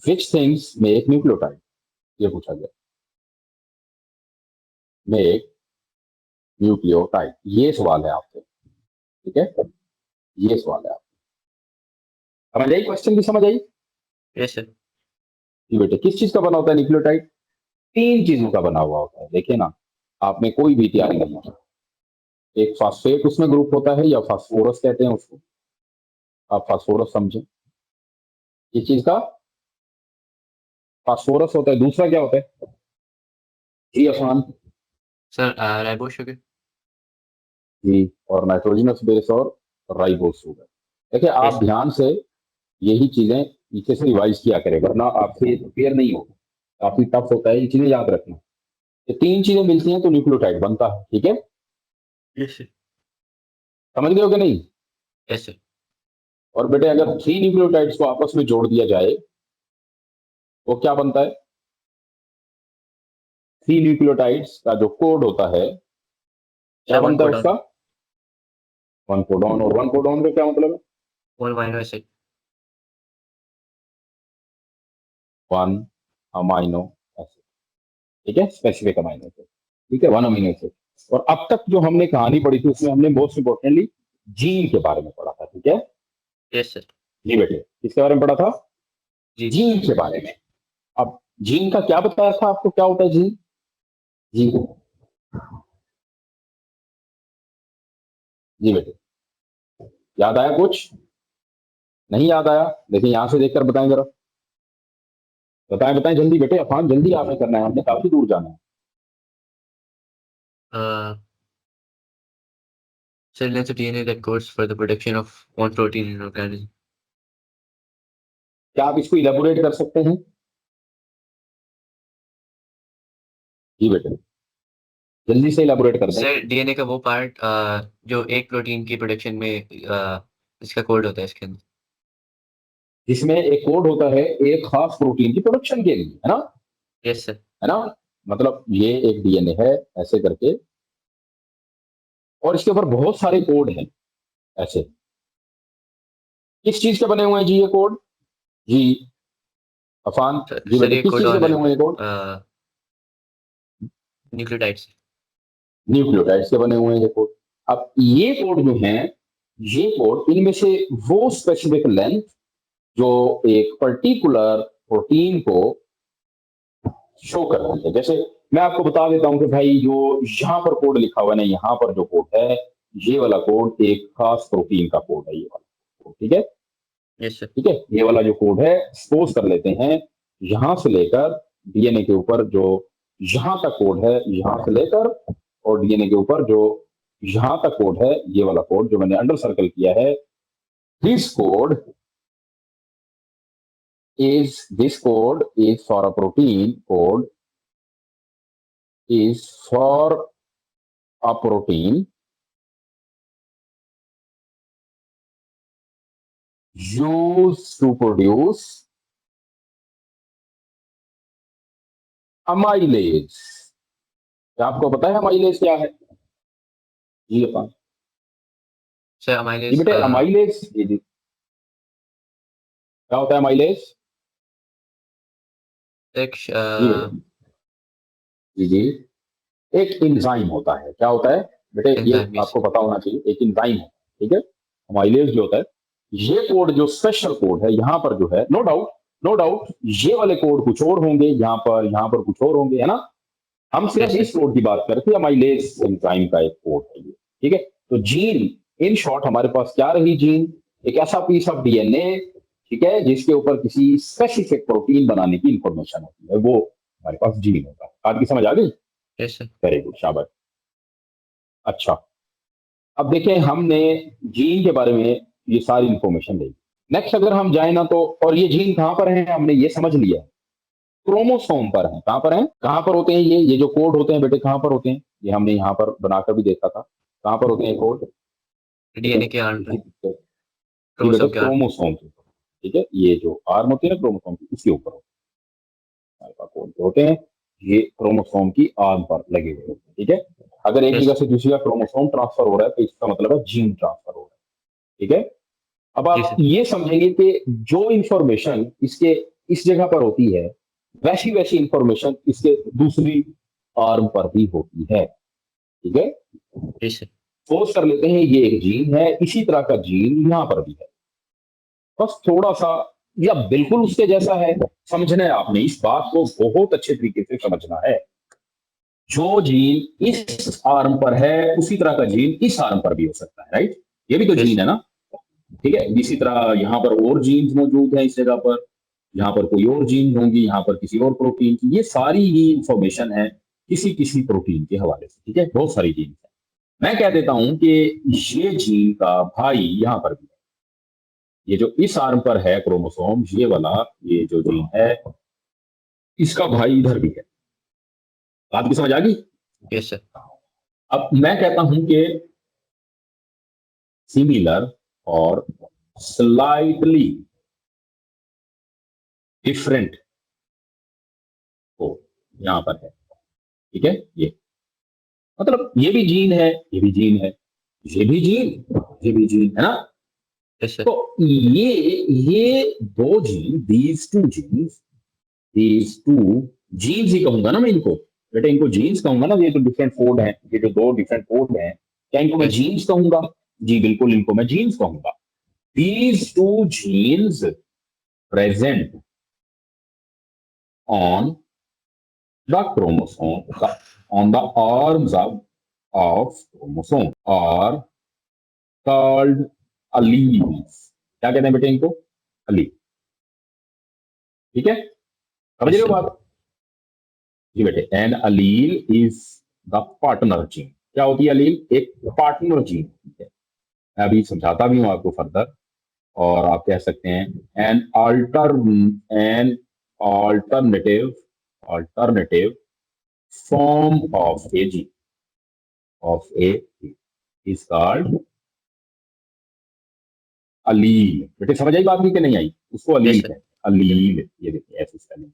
Which things make nucleotide, ये पूछा गया। मेक न्यूक्लियोटाइड, ये सवाल है आपसे, ठीक है, ये सवाल है आपसे। समझ आई क्वेश्चन की, समझ आई? Yes sir. जी बेटे, किस चीज का बना होता है न्यूक्लियोटाइड? 3 चीजों का बना हुआ होता है। देखिए ना, आप में कोई भी तैयारी नहीं है। एक फास्फेट उसमें ग्रुप होता है, या फास्फोरस कहते हैं उसको, आप फास्फोरस समझें, इस चीज का फास्फोरस होता है। दूसरा क्या होता है? जी अफान? Sir ribo sugar. जी, और नाइट्रोजनस बेस और राइबोस शुगर। देखिए, यस आप सर। ध्यान से यही चीजें पीछे से रिवाइज किया करें, वरना आपसे क्लियर नहीं होगा, काफी टफ होता है, ये चीजें याद रखना। ये 3 चीजें मिलती हैं तो न्यूक्लियोटाइड बनता है, ठीक है? Yes sir. समझ गए हो कि नहीं? Yes sir. और बेटे, अगर 3 न्यूक्लियोटाइड्स को आपस में जोड़ दिया जाए, वो क्या बनता है? 3 न्यूक्लियोटाइड्स का जो कोड होता है, क्या सर वन बनता है उसका? कोडॉन। 1 कोडॉन। और 1 कोडॉन का क्या मतलब है? 1 अमीनो एसिड। 1 अमाइनो एसिड, ठीक है, स्पेसिफिक अमाइनो एसिड, ठीक है, 1 अमीनो एसिड। और अब तक जो हमने कहानी पढ़ी थी, उसमें हमने मोस्ट इंपोर्टेंटली जीन के बारे में पढ़ा था, ठीक है? Yes sir. जी बेटे, किसके बारे में पढ़ा था? जी। जीन के बारे में। अब जीन का क्या बताया था आपको, क्या होता है जीन? जी, जी बेटे, याद आया कुछ? नहीं याद आया? देखिए, यहां से देखकर बताएं जरा, बताएं बताएं जल्दी बेटे, अफान जल्दी आपने करना है, हमने काफी दूर जाना है। Cell length of DNA that codes for the production of one protein in an organism. क्या आप इसको इलेबोरेट कर सकते हैं? जी बेटे, जल्दी से इलेबोरेट कर दें। सर डीएनए का वो पार्ट जो एक प्रोटीन की प्रोडक्शन में इसका कोड होता है इसके अंदर। जिसमें एक कोड होता है एक खास प्रोटीन की प्रोडक्शन के लिए, है ना? Yes sir. है ना? मतलब ये एक डीएनए है, ऐसे करके, और इसके ऊपर बहुत सारे कोड हैं ऐसे। किस चीज के बने हुए हैं जी ये कोड? जी अफान? जी सर बेटे, ये किस चीज के कोडॉन है बने हुए हैं कोड? न्यूक्लियोटाइड्स। न्यूक्लियोटाइड्स के बने हुए हैं ये कोड। अब ये कोड जो है, ये कोड, इनमें से वो स्पेसिफिक लेंथ जो एक पर्टिकुलर प्रोटीन को शो कर रही है। जैसे मैं आपको बता देता हूं कि भाई, जो यहाँ पर कोड लिखा हुआ है ना, यहाँ पर जो कोड है, ये वाला कोड एक खास प्रोटीन का कोड है, ये वाला कोड, ठीक है? Yes sir. ठीक है, ये वाला जो कोड है, सपोज कर लेते हैं, यहां से लेकर डीएनए के ऊपर जो यहां तक कोड है, यहां से लेकर, और डीएनए के ऊपर जो यहां तक कोड है, ये वाला कोड जो मैंने अंडर सर्कल किया है, this code this code is for a protein, code is for a protein used to produce amylase। क्या आपको पता है अमाइलेज क्या है? जी अपन, सर जी अमाइलेज बेटे, अमाइलेज, जी जी, क्या होता है अमाइलेज? एक जी बेटे, जी जी, एक इंजाइम होता है। क्या होता है बेटे? ये एंजाइम। यस। आपको पता होना चाहिए, एक इंजाइम है, ठीक है? अमाइलेज जो होता है, ये कोड जो स्पेशल कोड है, यहाँ पर जो है, नो डाउट, नो डाउट, ये वाले कोड कुछ और होंगे, यहाँ पर कुछ और होंगे, है ना? हम सिर्फ यस सर। इस कोड की बात करते हैं, अमाइलेज एंजाइम का एक कोड है ये, ठीक है? तो जीन, इन शॉर्ट, हमारे पास क्या रही जीन? एक ऐसा पीस ऑफ डीएनए, ठीक है, जिसके ऊपर किसी स्पेसिफिक प्रोटीन बनाने की इंफॉर्मेशन होती है, वो हमारे पास जीन होता है। आपकी समझ आ गई? Yes sir. वेरी गुड, शाबाश। अच्छा, अब देखें, हमने जीन के बारे में ये सारी इंफॉर्मेशन ली। नेक्स्ट अगर हम जाए ना, तो और ये जीन कहां पर है, हमने ये समझ लिया, क्रोमोसोम पर है। कहां पर है? कहां पर होते हैं ये जो कोड होते हैं बेटे, कहां पर होते हैं? ये हमने यहाँ पर बनाकर भी देखा था, कहां पर होते हैं कोड? डीएनए के आर्म पे। ये बेटे क्रोमोसोम के आर्म पे। क्रोमोसोम के ऊपर, ठीक है, ये जो आर्म होती है ना क्रोमोसोम की, इसके ऊपर अल्फा कोड जो होते हैं, ये क्रोमोसोम की आर्म पर लगे हुए होते हैं, ठीक है? अगर एक जगह यस। से दूसरी जगह क्रोमोसोम ट्रांसफर हो रहा है, तो इसका मतलब है जीन ट्रांसफर हो रहा है, ठीक है? अब जी आप सर। ये समझेंगे कि जो इंफॉर्मेशन इसके इस जगह पर होती है, वैसी वैसी इंफॉर्मेशन इसके दूसरी आर्म पर भी होती है। ठीक है, जी सर। सपोज कर लेते हैं ये एक जीन है, इसी तरह का जीन यहां पर भी है, बस थोड़ा सा या बिल्कुल उसके जैसा है। समझना है आपने, इस बात को बहुत अच्छे तरीके से समझना है। जो जीन इस आर्म पर है उसी तरह का जीन इस आर्म पर भी हो सकता है, राइट? ये भी तो यस जीन सर। है ना। ठीक है, इसी तरह यहाँ पर और जीन्स मौजूद हैं इस जगह पर, यहाँ पर कोई और जीन होंगी, यहाँ पर किसी और प्रोटीन की, ये सारी ही इंफॉर्मेशन है किसी किसी प्रोटीन के हवाले से। ठीक है, बहुत सारी जीन है। मैं कह देता हूं कि ये जीन का भाई यहाँ पर भी है, ये जो इस आर्म पर है क्रोमोसोम, ये वाला, ये जो जीन है, इसका भाई इधर भी है। बात की समझ आ गई? Yes sir. अब मैं कहता हूं कि सिमिलर और स्लाइटली डिफरेंट को यहां पर है। ठीक है, ये मतलब ये भी जीन है, ये भी जीन है, ये भी जीन, ये भी जीन है ना। Yes sir. तो ये दो जीन, दीज टू जीन्स ही कहूंगा ना मैं इनको, बेटा इनको जीन्स कहूंगा ना, ये जो डिफरेंट कोड है, ये जो दो डिफरेंट कोड हैं, क्या इनको मैं यस। जीन्स कहूंगा? जी बिल्कुल, इनको मैं जीन्स कहूंगा। These two genes present on the chromosome, on the arms of chromosome are called alleles। क्या कहते हैं बेटे इनको? अलील। ठीक है, समझ रहे यस हो सर। बात? जी बेटे, an allele is the partner gene. क्या होती है अलील? एक पार्टनर जीन होती है। मैं अभी समझाता भी हूं आपको फर्दर। और आप कह सकते हैं an an alternative alternative form of a gene is called allele। बेटे समझ आई बात की कि नहीं आई? उसको यस allele सर। कहते हैं, allele। ये देखिए ऐसे spelling है।